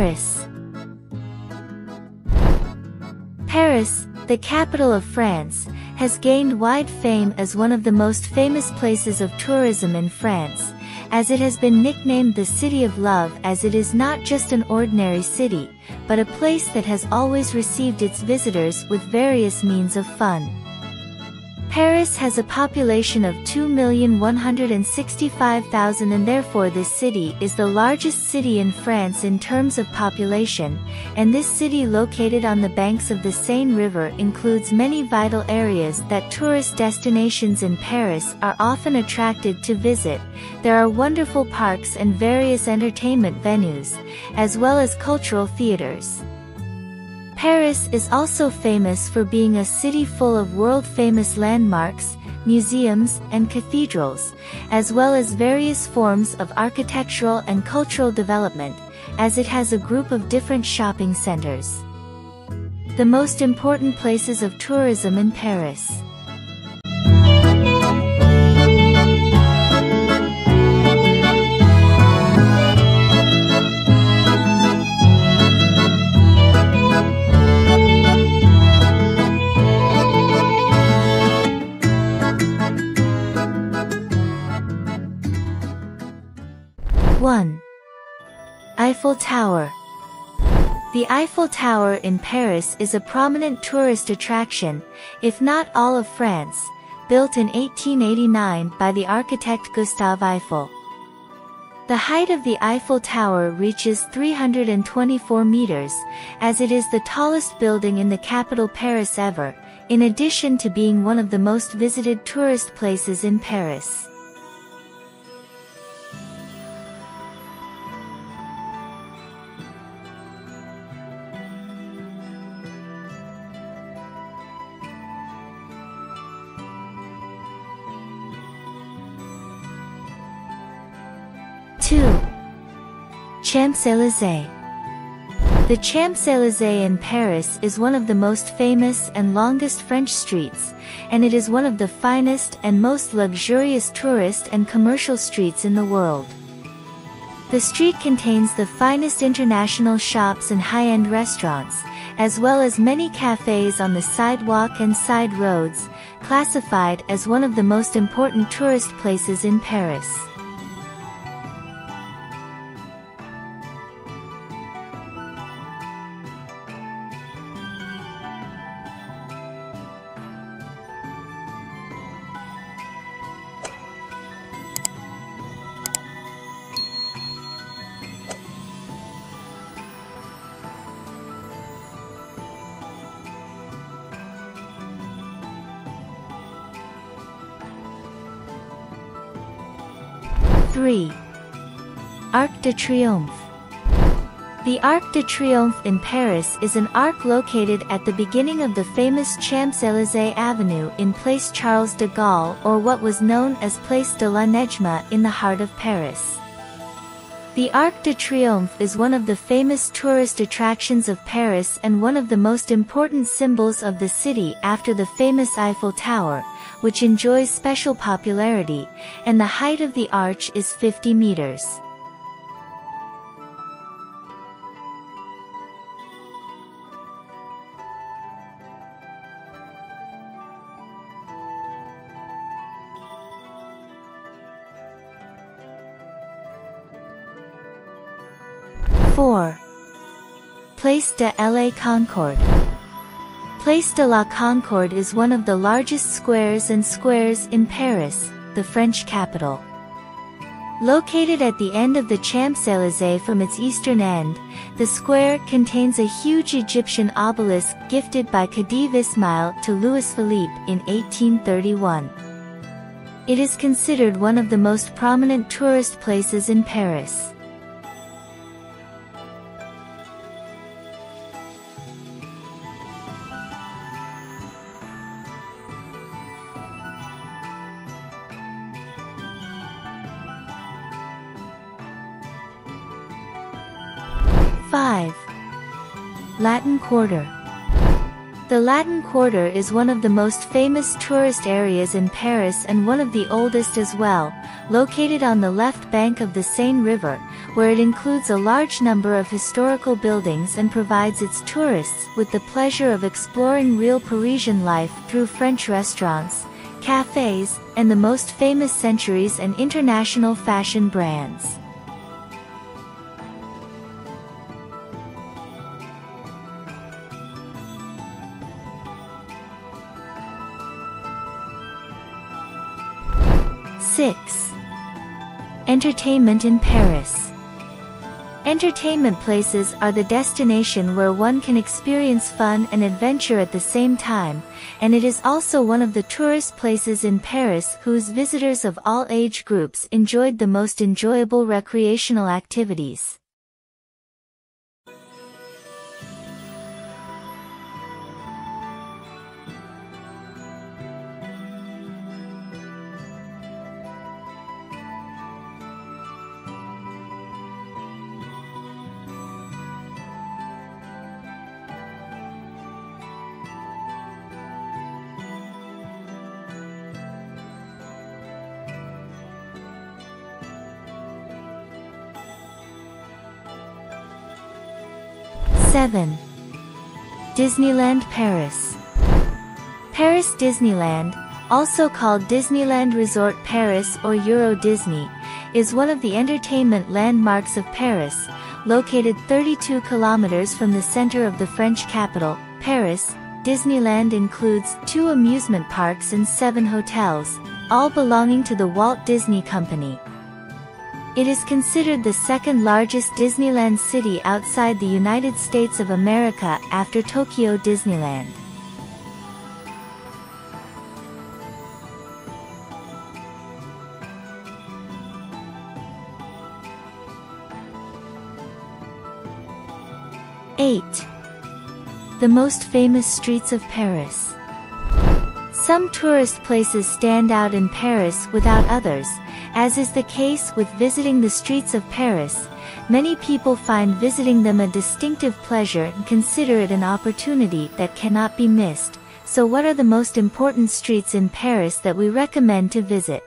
Paris. Paris, the capital of France, has gained wide fame as one of the most famous places of tourism in France, as it has been nicknamed the City of Love, as it is not just an ordinary city, but a place that has always received its visitors with various means of fun. Paris has a population of 2,165,000, and therefore this city is the largest city in France in terms of population, and this city located on the banks of the Seine River includes many vital areas that tourist destinations in Paris are often attracted to visit. There are wonderful parks and various entertainment venues, as well as cultural theaters. Paris is also famous for being a city full of world-famous landmarks, museums, and cathedrals, as well as various forms of architectural and cultural development, as it has a group of different shopping centers. The most important places of tourism in Paris. Eiffel Tower. The Eiffel Tower in Paris is a prominent tourist attraction, if not all of France, built in 1889 by the architect Gustave Eiffel. The height of the Eiffel Tower reaches 324 meters, as it is the tallest building in the capital Paris ever, in addition to being one of the most visited tourist places in Paris. Champs-Elysées. The Champs-Elysées in Paris is one of the most famous and longest French streets, and it is one of the finest and most luxurious tourist and commercial streets in the world. The street contains the finest international shops and high-end restaurants, as well as many cafes on the sidewalk and side roads, classified as one of the most important tourist places in Paris. Arc de Triomphe. The Arc de Triomphe in Paris is an arc located at the beginning of the famous Champs-Elysees Avenue in Place Charles de Gaulle, or what was known as Place de la Nègre, in the heart of Paris. The Arc de Triomphe is one of the famous tourist attractions of Paris and one of the most important symbols of the city after the famous Eiffel Tower, which enjoys special popularity, and the height of the arch is 50 meters. Place de la Concorde. Place de la Concorde is one of the largest squares in Paris, the French capital. Located at the end of the Champs-Elysées from its eastern end, the square contains a huge Egyptian obelisk gifted by Khedive Ismail to Louis Philippe in 1831. It is considered one of the most prominent tourist places in Paris. Latin Quarter. The Latin Quarter is one of the most famous tourist areas in Paris and one of the oldest as well, located on the left bank of the Seine River, where it includes a large number of historical buildings and provides its tourists with the pleasure of exploring real Parisian life through French restaurants, cafes, and the most famous centuries and international fashion brands. Six. Entertainment in Paris. Entertainment places are the destination where one can experience fun and adventure at the same time, and it is also one of the tourist places in Paris whose visitors of all age groups enjoyed the most enjoyable recreational activities. Seven. Disneyland Paris. Paris Disneyland, also called Disneyland Resort Paris or Euro Disney, is one of the entertainment landmarks of Paris, located 32 kilometers from the center of the French capital, Paris. Disneyland includes 2 amusement parks and 7 hotels, all belonging to the Walt Disney Company. It is considered the second largest Disneyland city outside the United States of America after Tokyo Disneyland. Eight. The most famous streets of Paris. Some tourist places stand out in Paris without others. As is the case with visiting the streets of Paris, many people find visiting them a distinctive pleasure and consider it an opportunity that cannot be missed. So what are the most important streets in Paris that we recommend to visit?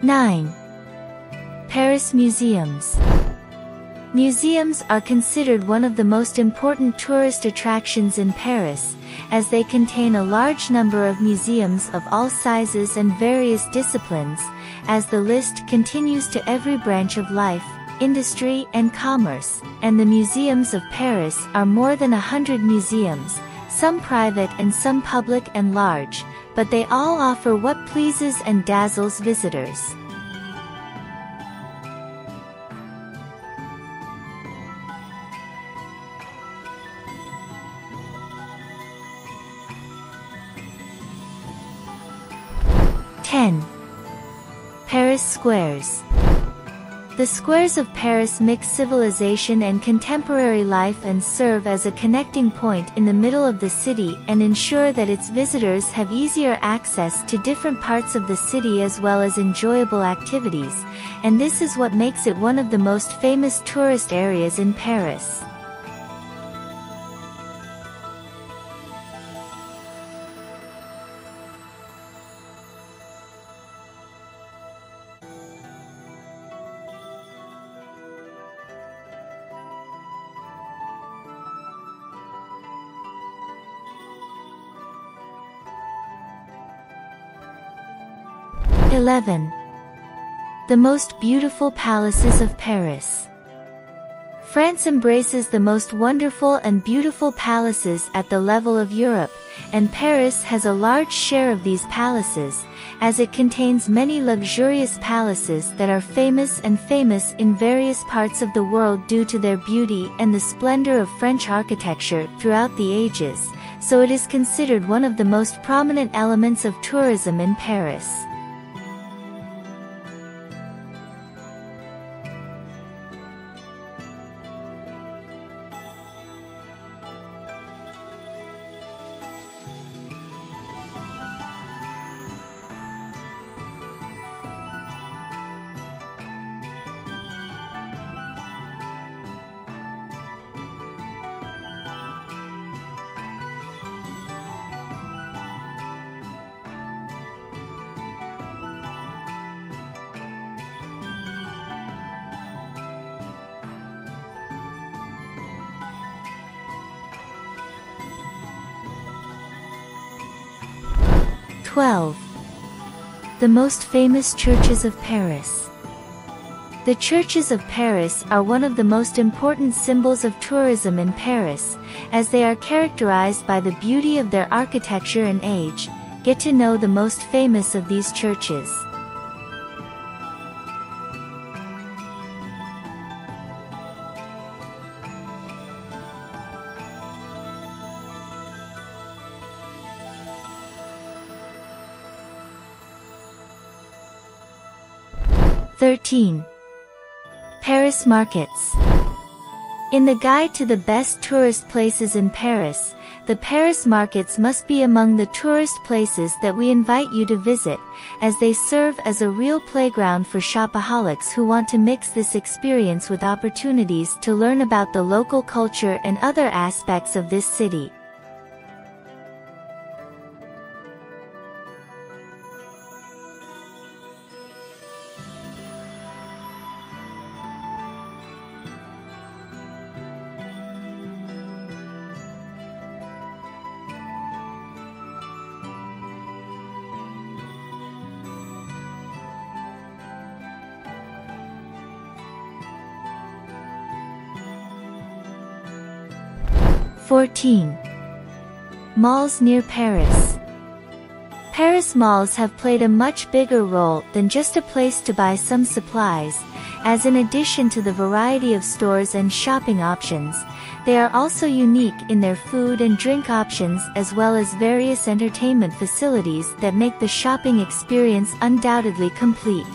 Nine. Paris Museums. Museums are considered one of the most important tourist attractions in Paris, as they contain a large number of museums of all sizes and various disciplines, as the list continues to every branch of life, industry and commerce, and the museums of Paris are more than 100 museums, some private and some public and large, but they all offer what pleases and dazzles visitors. Paris squares. The squares of Paris mix civilization and contemporary life and serve as a connecting point in the middle of the city and ensure that its visitors have easier access to different parts of the city as well as enjoyable activities, and this is what makes it one of the most famous tourist areas in Paris. The most beautiful palaces of Paris. France embraces the most wonderful and beautiful palaces at the level of Europe, and Paris has a large share of these palaces, as it contains many luxurious palaces that are famous in various parts of the world due to their beauty and the splendor of French architecture throughout the ages, so it is considered one of the most prominent elements of tourism in Paris. The most famous churches of Paris. The churches of Paris are one of the most important symbols of tourism in Paris, as they are characterized by the beauty of their architecture and age. Get to know the most famous of these churches. Paris markets. In the guide to the best tourist places in Paris, the Paris markets must be among the tourist places that we invite you to visit, as they serve as a real playground for shopaholics who want to mix this experience with opportunities to learn about the local culture and other aspects of this city. Malls near Paris. Paris malls have played a much bigger role than just a place to buy some supplies, as in addition to the variety of stores and shopping options, they are also unique in their food and drink options as well as various entertainment facilities that make the shopping experience undoubtedly complete.